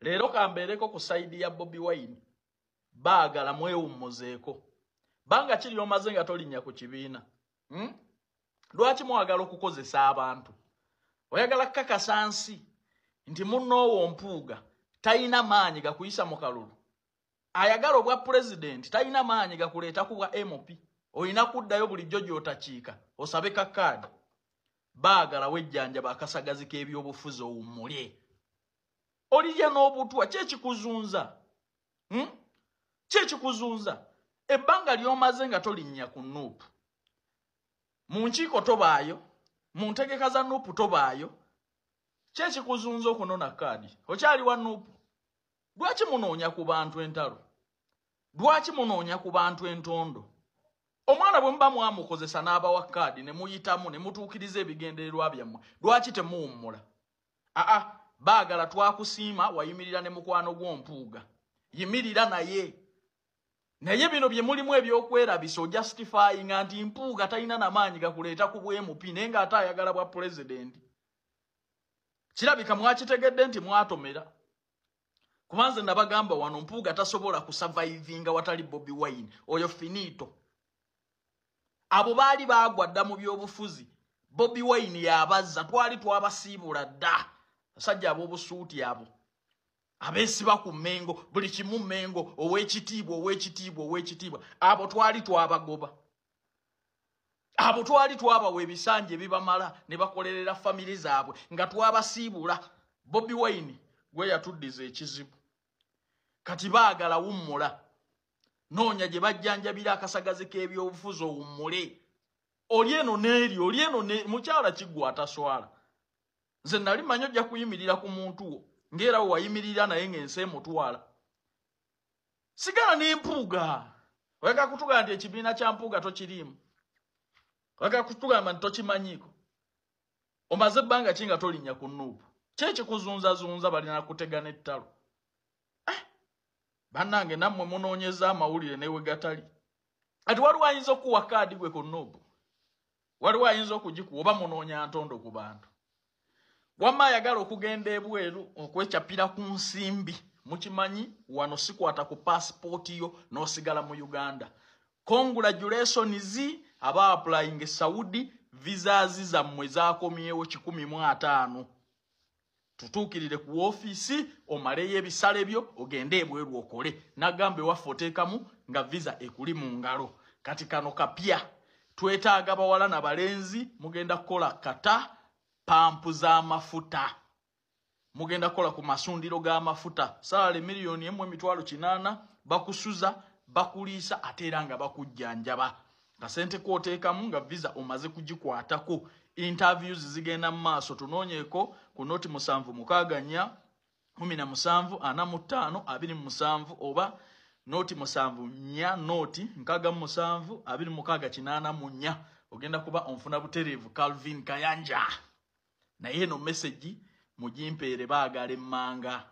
Leero kambeereko ku saidi ya Bobi Wine baagala mwewummuzeeko banga kiri omaze nga tolinnya ku kibiina lwaki mwagala okukozesa abantu oyagala kakasa nsi nti munnoowo Mpuuga talina maanyi gakuyisa mu kalulu ayagala obwa president talina maanyi gakuleeta ku bwa MP olina kuddayo bulijjo gy'otakiika osabe kakaadi baagala wejjanja bakasagazi k'ebyobufuzi owummulye olirya n'obutwa kyekikuzunza kyekikuzunza ebbanga ly'omaze nga tolinnya ku Nuupu mu nkiiko tobaayo mu ntegeka za Nuupu tobaayo kyekikuzunza okunona kaadi okyali wa Nuupu lwaki munoonya ku bantu entalo lwaki munoonya ku bantu entondo omwana bwe muba mwamukozesa n'abawa kaadi ne muyitamu ne mutuukiriza ebigendererwa byammwe lwaki temuwummula baagala twakusiima wayimirira ne mukwano gw'Ompuuga yimirira naye bino bye mulimu ebyokwerabisa ojustifyinga nti Mpuuga talina namaanyi gakuleeta ku bw'MP naye ng'ate ayagala bwa pulezidenti kirabika mwakitegedde nti mwatomera kubanze nabagamba wano Mpuuga tasobola kusurvivinga watali Bobi Wine oyo finito abo baali baagwa dda mu byobufuzi Bobi Wine yabazza twali twabasiibula dda basajja ab'obusuuti abo abeesiba ku Mmengo buli kimu Mmengo ow'ekitiibwa abo twali twabagoba abo twali twabawa ebisanja ebibamala ne bakolerera famire zaabwe nga twabasiibula Bobi Wine gwe yatuddiza ekizibu kati baagala wummula noonya gye bajjanjabira akasagazi k'ebyobufuzi owummule olyeno n'eri olyeno mukyala kiggwa ataswala nze nali manyi ojja kuyimirira ku muntu wo ng'era we wayimirira naye ng'ensi emutwala sigala n'Empuuga oyagala kutugamba nti ekibiina kya Mpuuga tokiriimu oyagala kutugamba nti tokimanyiiko omaze ebbanga ki nga tolinnya ku Nuupu kyekikuzunzazunza balina kutega n'ettalo bannange nammwe munoonyeza amawulire newe gatali ati waliwo ayinza okuwa kaadi gwe ku Nuupu waliwo ayinza okugikuwa oba munoonya ntondo ku bantu wamma ayagala okugenda ebweru okwekyapira ku nsimbi mukimanyi wano sikwata ku passport yo n'osigala mu Uganda congratulations aba applying Saudi visas zammwe zaakomyewo 150 tutuukirire ku office omaleyo ebisale byo ogende ebweru okole nagambe waffe oteekamu nga visa ekuli mu ngalo kati kano kapya twetaaga bawala na balenzi mugenda kukola kata pampu z'amafuta mugenda kukola ku masundiro g'amafuta salale miliyoni 1.8 bakusuza bakuliisa ate era nga bakujjanjaba kasente kooteekamu nga visa omaze kugikwatako interviews zigenda mu maaso tunoonyeeko ku noti 764 1745 27 oba noti 74 noti 67 ogenda kuba onfuna butereevu Calvin Kayanja naye eno message mugimpeere baagala emmanga